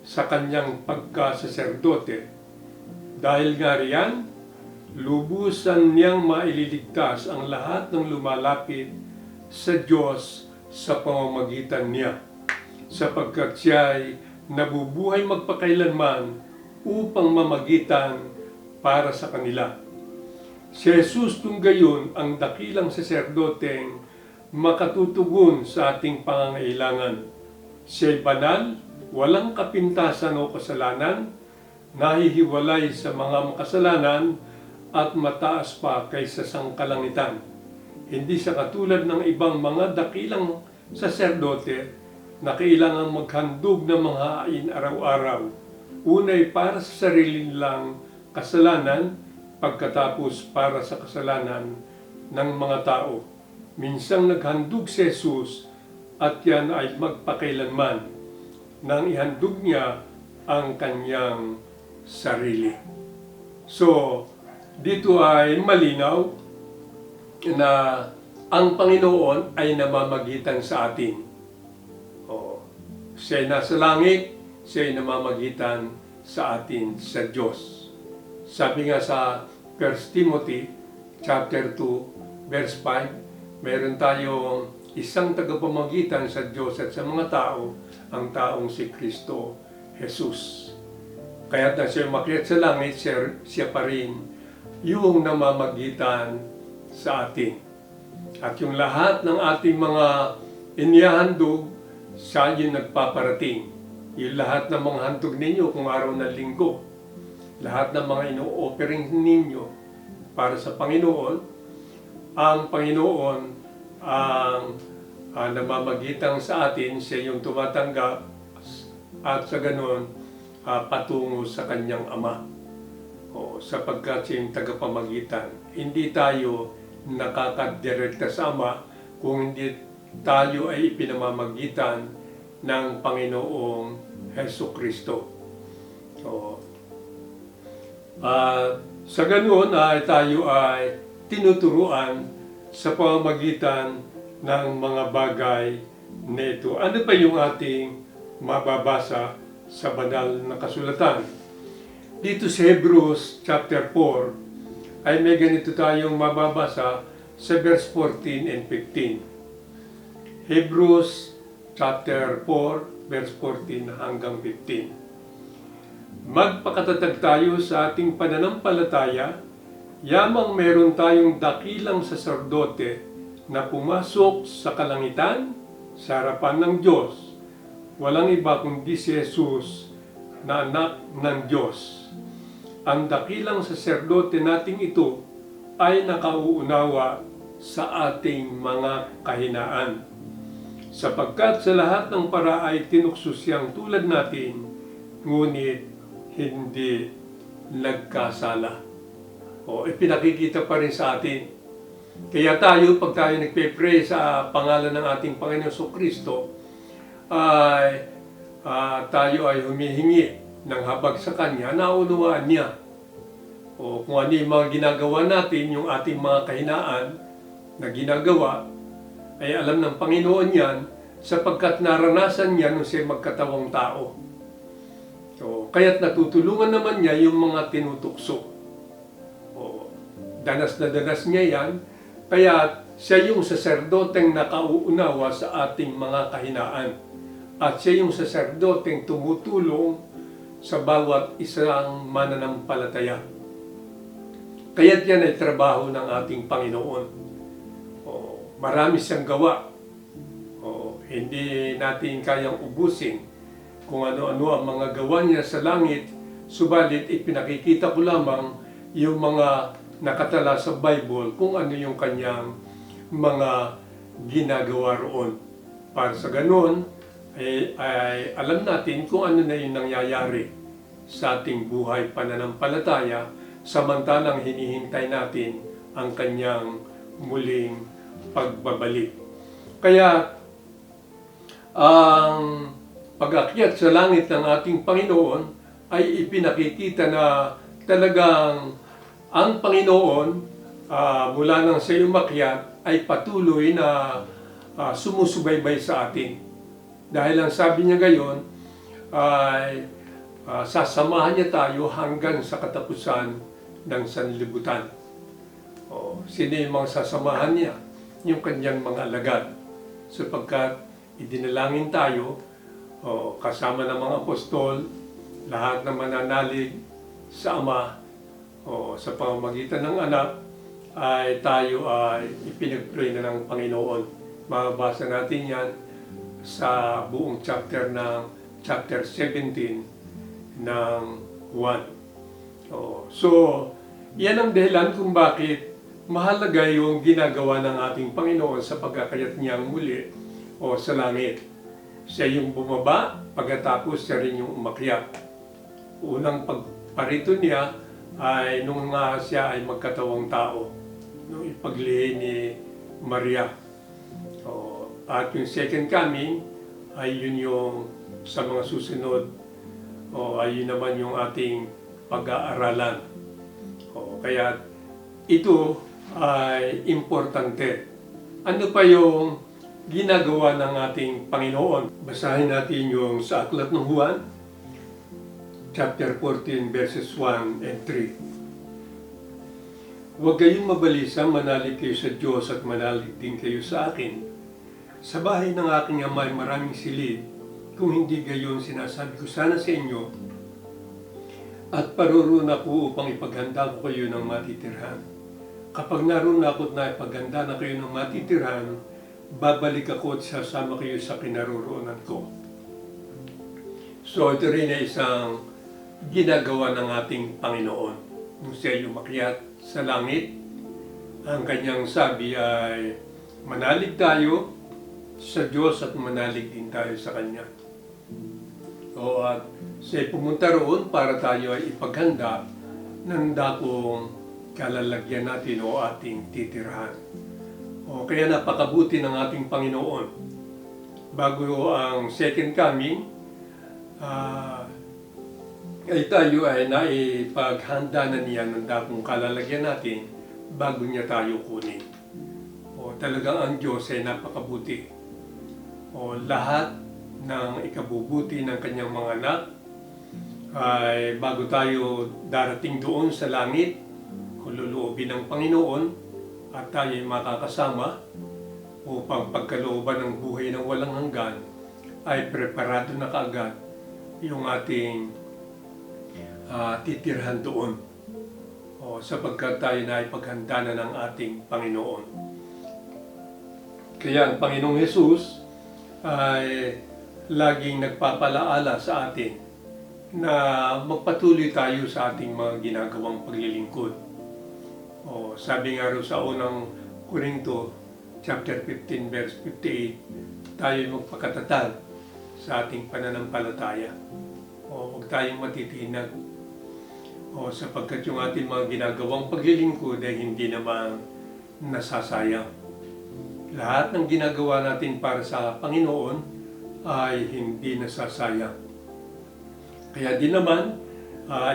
sa kanyang pagkasaserdote. Dahil nga riyan, lubusan niyang maililigtas ang lahat ng lumalapit sa Diyos sa pamamagitan niya, sapagkat siya ay nabubuhay magpakailanman upang mamagitan para sa kanila. Si Jesus kung gayon ang dakilang saserdoteng makatutugon sa ating pangangailangan. Siya'y banal, walang kapintasan o kasalanan, nahihiwalay sa mga makasalanan at mataas pa kaysa sangkalangitan. Hindi siya katulad ng ibang mga dakilang saserdote na kailangang maghandog ng mga hain araw-araw. Unay para sa sarili nilang kasalanan, pagkatapos para sa kasalanan ng mga tao. Minsang naghandog si Jesus at yan ay magpakailanman nang ihandog niya ang kanyang sarili. So, dito ay malinaw na ang Panginoon ay namamagitan sa atin. O, siya ay nasa langit, siya ay namamagitan sa atin sa Diyos. Sabi nga sa 1 Timothy chapter 2, verse 5, meron tayong isang tagapamagitan sa Diyos at sa mga tao, ang taong si Kristo Jesus. Kaya na siya umakyat sa langit, siya pa rin yung namamagitan sa atin. At yung lahat ng ating mga inihahandog, siya yung nagpaparating. Yung lahat ng mga handog ninyo kung araw ng linggo, lahat ng mga ino-offering ninyo para sa Panginoon, ang Panginoon ang namamagitan sa atin, siya yung tumatanggap at sa ganon patungo sa kanyang Ama. O, sapagkat siya yung tagapamagitan. Hindi tayo nakakadirekta sa Ama kung hindi tayo ay ipinamamagitan ng Panginoong Hesukristo. So, sa ganoon ay tayo ay tinuturuan sa pamamagitan ng mga bagay nito. Ano pa yung ating mababasa sa banal na kasulatan? Dito sa Hebrews chapter 4 ay may ganito tayong mababasa sa verse 14 and 15. Hebrews chapter 4 verse 14 hanggang 15. Magpakatatag tayo sa ating pananampalataya, yamang meron tayong dakilang saserdote na pumasok sa kalangitan sa harapan ng Diyos. Walang iba kundi si Jesus na anak ng Diyos. Ang dakilang saserdote nating ito ay nakauunawa sa ating mga kahinaan. Sapagkat sa lahat ng para ay tinukso siyang tulad natin, ngunit hindi nagkasala. O ipinakikita pa rin sa atin. Kaya tayo, pag tayo nagpe-pray sa pangalan ng ating Panginoon Kristo, ay tayo ay humihingi ng habag sa Kanya, naunawaan niya. O kung ano yung mga ginagawa natin, yung ating mga kahinaan na ginagawa, ay alam ng Panginoon yan, sapagkat naranasan niya nung siya magkatawang tao. So, kaya't natutulungan naman niya yung mga tinutukso. O, danas na danas niya yan, kaya siya yung saserdoteng nakauunawa sa ating mga kahinaan. At siya yung saserdoteng tumutulong sa bawat isang mananampalataya. Kaya't yan ay trabaho ng ating Panginoon. O, marami siyang gawa. O, hindi natin kayang ubusin kung ano-ano ang mga gawa niya sa langit, subalit ipinakikita ko lamang yung mga nakatala sa Bible kung ano yung kanyang mga ginagawa roon. Para sa ganoon, ay alam natin kung ano na yung nangyayari sa ating buhay pananampalataya, samantalang hinihintay natin ang kanyang muling pagbabalik. Kaya, ang pag-akyat sa langit ng ating Panginoon ay ipinakikita na talagang ang Panginoon mula nang siya umakyat ay patuloy na sumusubaybay sa atin. Dahil ang sabi niya gayon ay sasamahan niya tayo hanggang sa katapusan ng sanlibutan. Sino yung mga sasamahan niya? Yung kanyang mga alagad. Sapagkat idinalangin tayo kasama ng mga apostol, lahat ng mananalig sa Ama, sa pamamagitan ng anak, ay tayo ay ipinag-pray na ng Panginoon. Mababasa natin yan sa buong chapter 17 ng 1. So, yan ang dahilan kung bakit mahalaga yung ginagawa ng ating Panginoon sa pagkakayat niyang muli sa langit. Siya yung bumaba, pagkatapos siya rin yung umakyat. Unang pagparito niya ay nung siya ay magkatawang tao, nung ipaglihi ni Maria. At yung second coming ay yun yung sa mga susunod, ay yun naman yung ating pag-aaralan. Kaya ito ay importante. Ano pa yung ginagawa ng ating Panginoon? Basahin natin yung sa Aklat ng Juan, chapter 14, verses 1 and 3. Huwag kayong mabalisa, manalig kayo sa Diyos at manalig din kayo sa akin. Sa bahay ng aking Ama ay maraming silid. Kung hindi gayon, sinasabi ko sana sa inyo, at paroroon ako upang ipaghanda ko kayo ng matitirhan. Kapag naroon ako at naipaghanda na kayo ng matitirhan, babalik ako at sasama kayo sa kinaroroonan ko. So ito rin ay isang ginagawa ng ating Panginoon. Nung siya umakyat sa langit, ang kanyang sabi ay manalig tayo sa Diyos at manalig din tayo sa Kanya. O at siya pumunta roon para tayo ay ipaghanda ng dakong kalalagyan natin o ating titirhan. O kaya napakabuti ng ating Panginoon. Bago ang second coming, ay tayo ay naipaghanda na niya ng dakong kalalagyan natin bago niya tayo kunin. O talagang ang Diyos ay napakabuti. O lahat ng ikabubuti ng kanyang mga anak ay bago tayo darating doon sa langit, kung luluobin ng Panginoon at tayo ay makakasama upang pagkalooban ng buhay ng walang hanggan, ay preparado na kaagad yung ating titirhan doon. O sapagkat tayo na ipaghanda na ng ating Panginoon. Kaya ang Panginoong Hesus ay laging nagpapalaala sa atin na magpatuloy tayo sa ating mga ginagawang paglilingkod. O sabi nga rin sa unang Korinto, chapter 15, verse 58, tayo magpakatatag sa ating pananampalataya. O huwag tayong matitinag. O sapagkat yung ating mga ginagawang paglilingkod ay hindi naman nasasayang. Lahat ng ginagawa natin para sa Panginoon ay hindi nasasayang. Kaya din naman,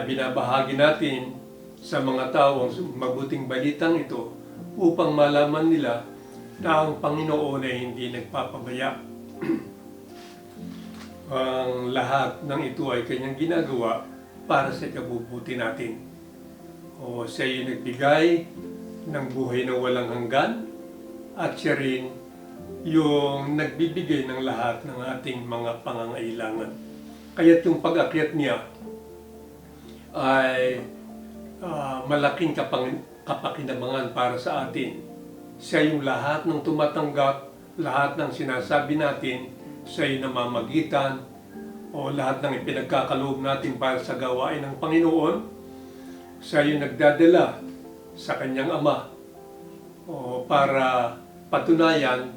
binabahagi natin sa mga tao ang mabuting balitang ito upang malaman nila na ang Panginoon ay hindi nagpapabaya. Ang lahat ng ito ay kanyang ginagawa para sa ikabubuti natin. O siya yung nagbigay ng buhay na walang hanggan at siya rin yung nagbibigay ng lahat ng ating mga pangangailangan. Kaya't yung pag-akyat niya ay malaking kapakinabangan para sa atin. Siya yung lahat ng tumatanggap, lahat ng sinasabi natin, siya yung namamagitan, o lahat ng ipinagkakaloob natin para sa gawain ng Panginoon, siya yung nagdadala sa kanyang Ama o para patunayan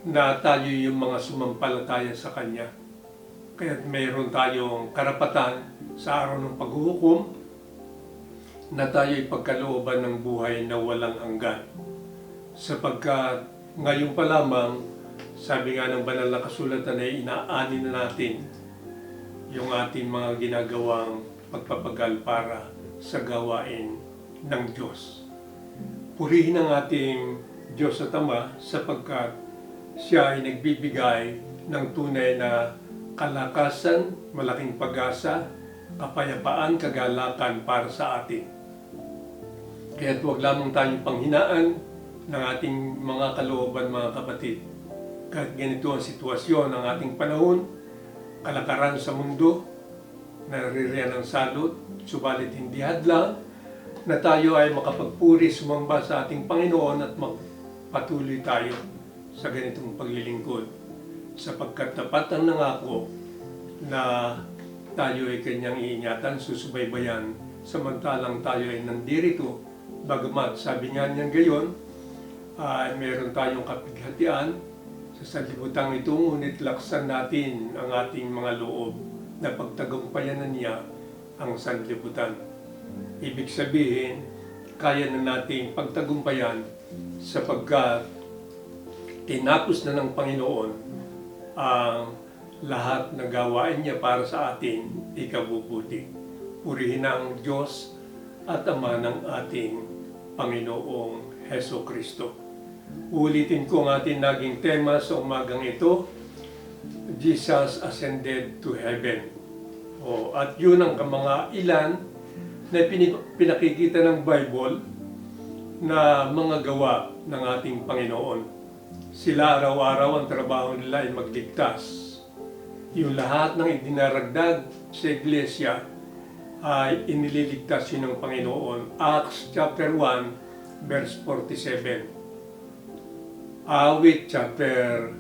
na tayo yung mga sumampalataya sa Kanya. Kaya mayroon tayong karapatan sa araw ng paghuhukom na tayo ipagkalooban ng buhay na walang hanggan. Sapagkat ngayon pa lamang, sabi nga ng banal na kasulatan ay inaani na natin yung ating mga ginagawang pagpapagal para sa gawain ng Diyos. Purihin ang ating Diyos at Ama sapagkat siya ay nagbibigay ng tunay na kalakasan, malaking pag-asa, kapayapaan, kagalakan para sa atin. Kaya't huwag lamang tayong panghinaan ng ating mga kalooban, mga kapatid. Kahit ganito ang sitwasyon ng ating panahon, kalakaran sa mundo, naririyan ang salot, subalit hindi hadlang na tayo ay makapagpuri, sumamba sa ating Panginoon at magpatuloy tayo sa ganitong paglilingkod. Sapagkat tapat ang nangako na tayo ay kanyang iingatan, susubaybayan, samantalang tayo ay nandirito. Bagamat sabi nga niyan gayon, ay meron tayong kapighatian sa sanlibutan ito, ngunit laksan natin ang ating mga loob na pagtagumpayan na niya ang sanlibutan. Ibig sabihin, kaya na nating pagtagumpayan sapagkat tinapos na ng Panginoon ang lahat ng gawain niya para sa ating ikabubuti. Purihin ang Diyos at Ama ng ating Panginoong Heso Kristo. Ulitin ko ang ating naging tema sa umagang ito, Jesus ascended to heaven. At yun ang mga ilan na pinakikita ng Bible na mga gawa ng ating Panginoon. Sila araw-araw ang trabaho nila ay magligtas. Yung lahat ng idinaragdag sa iglesia ay inililigtas yun ng Panginoon. Acts chapter 1 verse 47. Awit chapter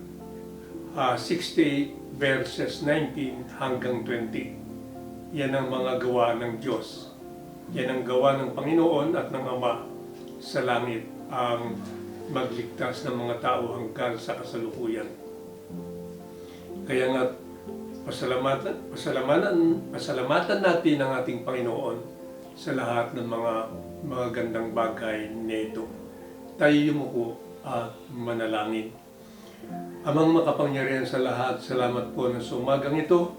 68 verses 19 hanggang 20. Yan ang mga gawa ng Diyos. Yan ang gawa ng Panginoon at ng Ama sa langit, ang magligtas ng mga tao hanggang sa kasalukuyan. Kaya nga, pasalamatan natin ang ating Panginoon sa lahat ng mga gandang bagay nito. Tayo yumuko at manalangin. Amang makapangyarihan sa lahat, salamat po na sa umagang ito.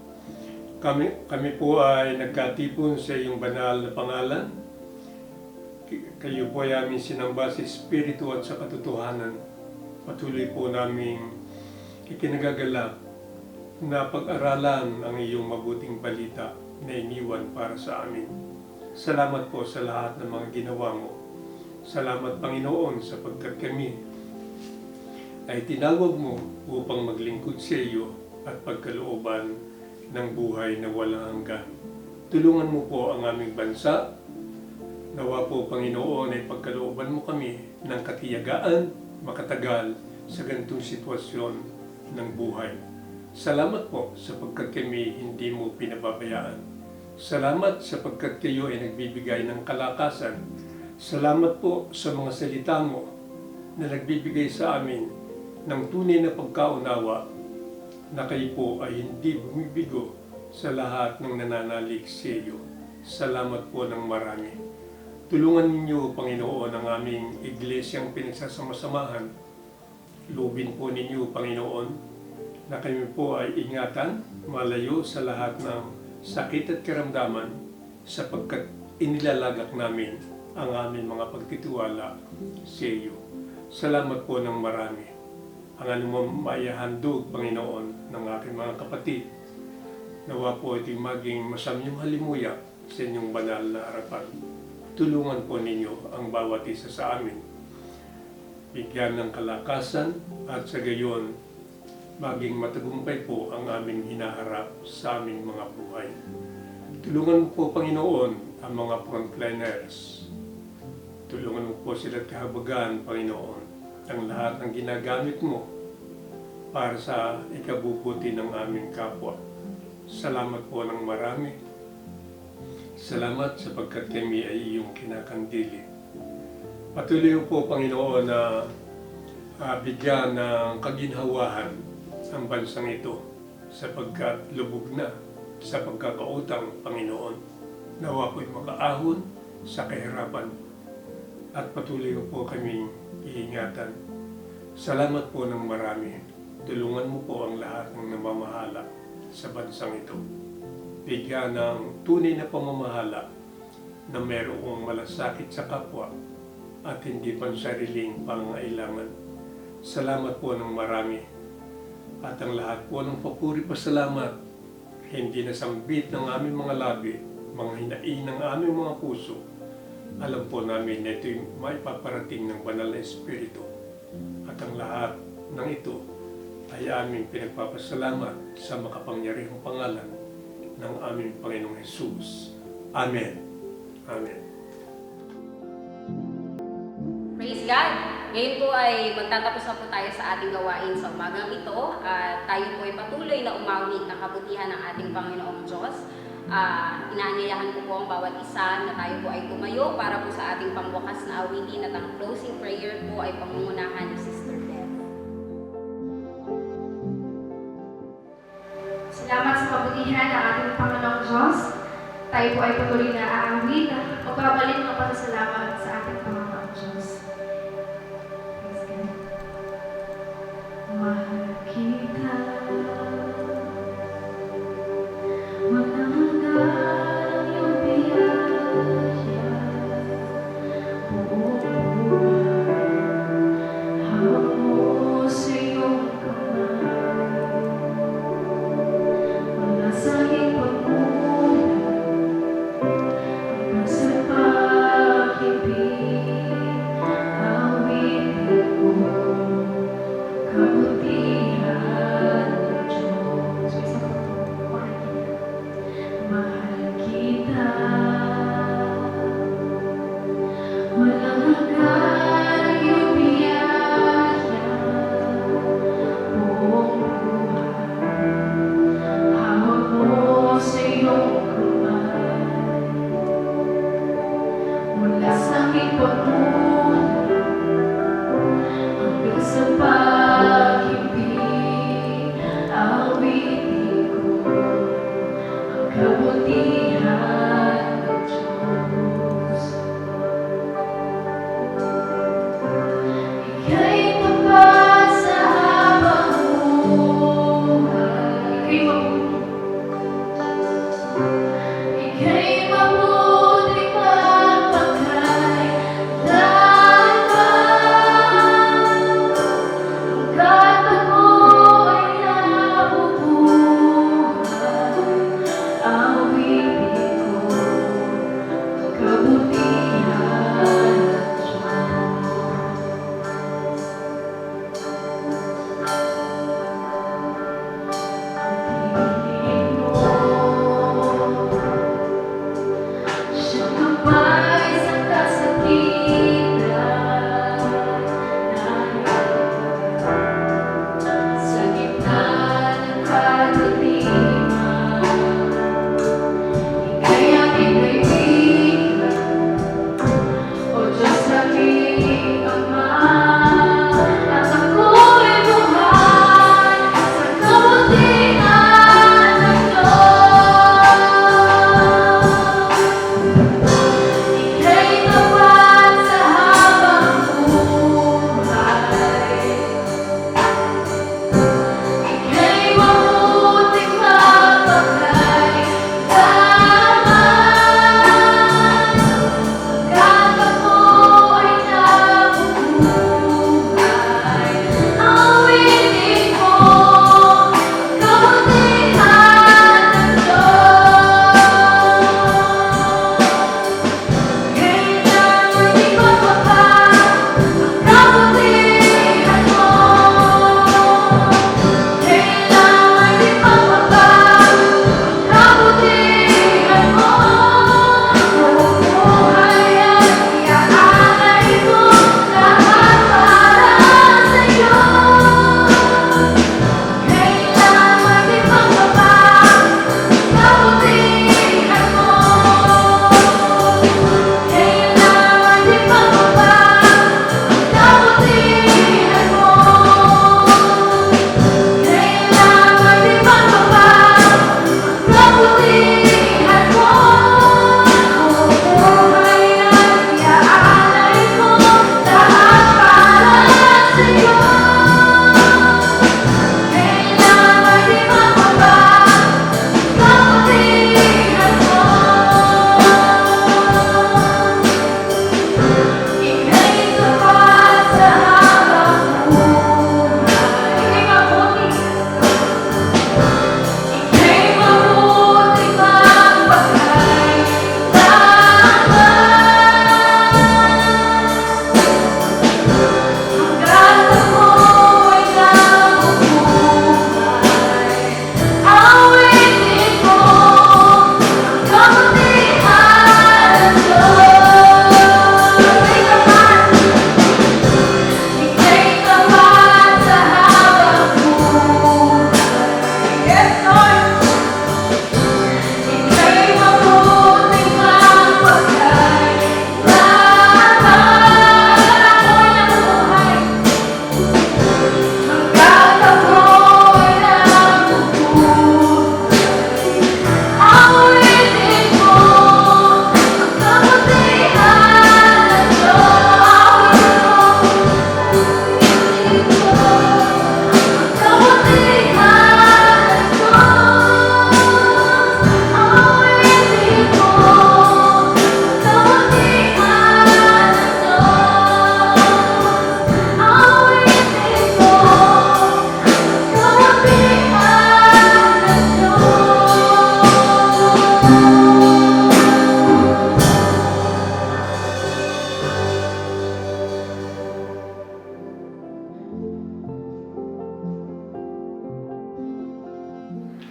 Kami po ay nagkatipon sa iyong banal na pangalan. Kayo po ay aming sinamba sa Espiritu at sa katotohanan. Patuloy po namin ikinagagalak na pag-aralan ang iyong mabuting balita na iniwan para sa amin. Salamat po sa lahat ng mga ginawa mo. Salamat, Panginoon, sapagkat kami ay tinawag mo upang maglingkod sa iyo at pagkalooban ng buhay na walang hanggan. Tulungan mo po ang aming bansa. Nawa po, Panginoon, ay pagkalooban mo kami ng katiyagaan, makatagal sa ganitong sitwasyon ng buhay. Salamat po sapagkat kami hindi mo pinababayaan. Salamat sapagkat kayo ay nagbibigay ng kalakasan. Salamat po sa mga salita mo na nagbibigay sa amin ng tunay na pagkaunawa na kayo po ay hindi bumibigo sa lahat ng nananalig sa iyo. Salamat po ng marami. Tulungan ninyo, Panginoon, ang aming iglesyang pinagsasama-samahan. Lubin po ninyo, Panginoon, na kami po ay ingatan, malayo sa lahat ng sakit at karamdaman sapagkat inilalagak namin ang aming mga pagtitiwala sa iyo. Salamat po ng marami. Ang anumang maihandog, Panginoon, ng aking mga kapatid, nawa po ito'y maging masamyong halimuyak sa inyong banal na harapan. Tulungan po ninyo ang bawat isa sa amin. Bigyan ng kalakasan at sa gayon, maging matagumpay po ang aming hinaharap sa aming mga buhay. Tulungan mo po, Panginoon, ang mga frontliners. Tulungan mo po sila kahabagan, Panginoon, ang lahat ng ginagamit mo para sa ikabubuti ng aming kapwa. Salamat po ng marami. Salamat sapagkat kami ay iyong kinakandili. Patuloy po, Panginoon, na bigyan ng kaginhawahan ang bansang ito sapagkat lubog na sa pagkakautang, Panginoon. Nawa po'y makaahon sa kahirapan at patuloy po kaming iingatan. Salamat po ng marami. Tulungan mo po ang lahat ng namamahala sa bansang ito. Bigyan ng tunay na pamamahala na mayroong malasakit sa kapwa at hindi pansariling pangailangan. Salamat po ng marami. At ang lahat po ng papuri pasalamat, hindi nasambit ng aming mga labi, mga hinain ng aming mga puso. Alam po namin na ito'y maipaparating ng banal na Espiritu. At ang lahat ng ito ay aming pinagpapasalamat sa makapangyarihang pangalan ng aming Panginoong Jesus. Amen. Amen. Praise God! Ngayon po ay magtatapos na po tayo sa ating gawain sa umagang ito at tayo po ay patuloy na umawit ng kabutihan ng ating Panginoong Diyos. Inaanyayahan ko po ang bawat isa na tayo po ay tumayo para po sa ating pangwakas na awitin at ang closing prayer po ay pangungunahan ni Sister Beth. Salamat sa kabutihan ng ating Panginoong Diyos. Tayo po ay patuloy na aawit at magbabalin ng pasasalamat sa ating Panginoong Diyos. Praise God. Mahal kita, managal ang iyong biyaya.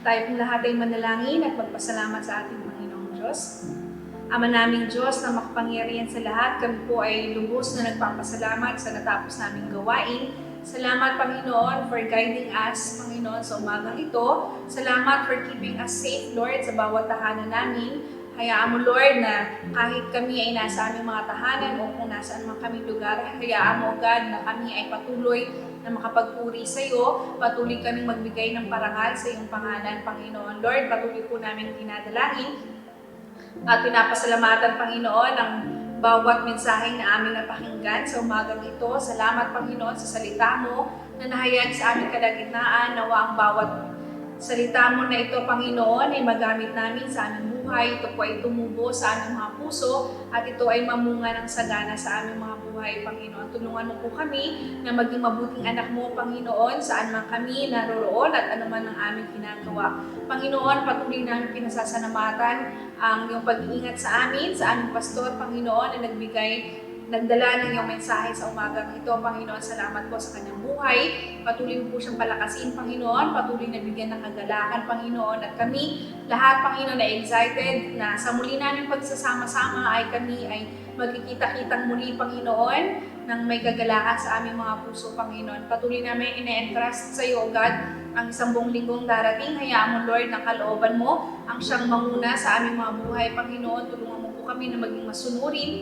Tayo pong lahat ay manalangin at magpasalamat sa ating Panginoong Diyos. Ama naming Diyos na makapangyarihan sa lahat, kami po ay lubos na nagpapasalamat sa natapos naming gawain. Salamat, Panginoon, for guiding us, Panginoon, sa umagang ito. Salamat for keeping us safe, Lord, sa bawat tahanan namin. Hayaan mo, Lord, na kahit kami ay nasa aming mga tahanan o kung nasaan man kaming lugar, hayaan mo, God, na kami ay patuloy na makapagpuri sa iyo. Patuloy kaming magbigay ng parangal sa iyong pangalan, Panginoon. Lord, patuloy po namin dinadalangin at pinapasalamatan, Panginoon, ang bawat mensaheng na aming napakinggan sa umagang ito. Salamat, Panginoon, sa salita mo na nahayag sa aming kalagitnaan. Nawa ang bawat salita mo na ito, Panginoon, ay magamit namin sa aming buhay. Ito po ay tumubo sa aming mga puso at ito ay mamunga ng sagana sa aming mga buhay, Panginoon. Tulungan mo po kami na maging mabuting anak mo, Panginoon, saan man kami naroroon at anuman ang aming ginagawa. Panginoon, patuloy namin pinasasalamatan ang iyong pag-iingat sa amin, sa aming pastor, Panginoon, na nagdala ng iyong mensahe sa umagang ito. Panginoon, salamat po sa kanyang buhay. Patuloy mo po siyang palakasin, Panginoon. Patuloy na bigyan ng kagalakan, Panginoon. At kami, lahat, Panginoon, ay excited na sa muli namin pagsasama-sama ay kami ay magkikita-kitang muli, Panginoon, ng may kagalakan sa aming mga puso, Panginoon. Patuloy namin ine-entrust sa iyo, God, ang isang buong linggong darating. Hayaan mo, Lord, ng kalooban mo ang siyang manguna sa aming mga buhay, Panginoon. Tulungan mo po kami na maging masunurin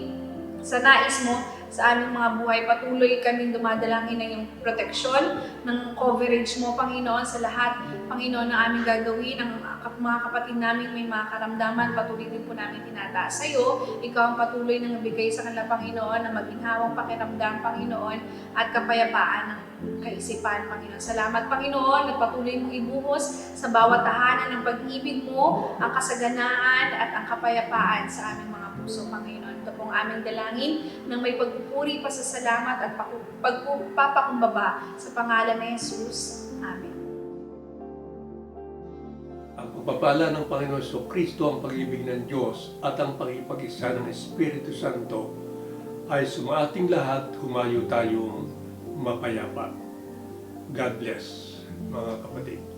sa nais mo sa aming mga buhay. Patuloy kaming dumadalangin ng iyong proteksyon, ng coverage mo, Panginoon, sa lahat, Panginoon, na aming gagawin. Ang mga kapatid namin may mga karamdaman, patuloy din po namin tinataas sa iyo. Ikaw ang patuloy na nabigay sa kanila, Panginoon, na maginhawang pakiramdam, Panginoon, at kapayapaan ng kaisipan, Panginoon. Salamat, Panginoon, na patuloy mong ibuhos sa bawat tahanan ng pag-ibig mo, ang kasaganaan at ang kapayapaan sa aming mga puso, Panginoon. Ito pong aming dalangin ng may pagpupuri, pasasalamat at pagpapakumbaba sa pangalan ni Jesus. Amen. Ang pagpapala ng Panginoon Kristo, ang pag-ibig ng Diyos at ang pag-ipag-isa ng Espiritu Santo ay sumaating lahat, humayo tayong mapayapa. God bless, mga kapatid.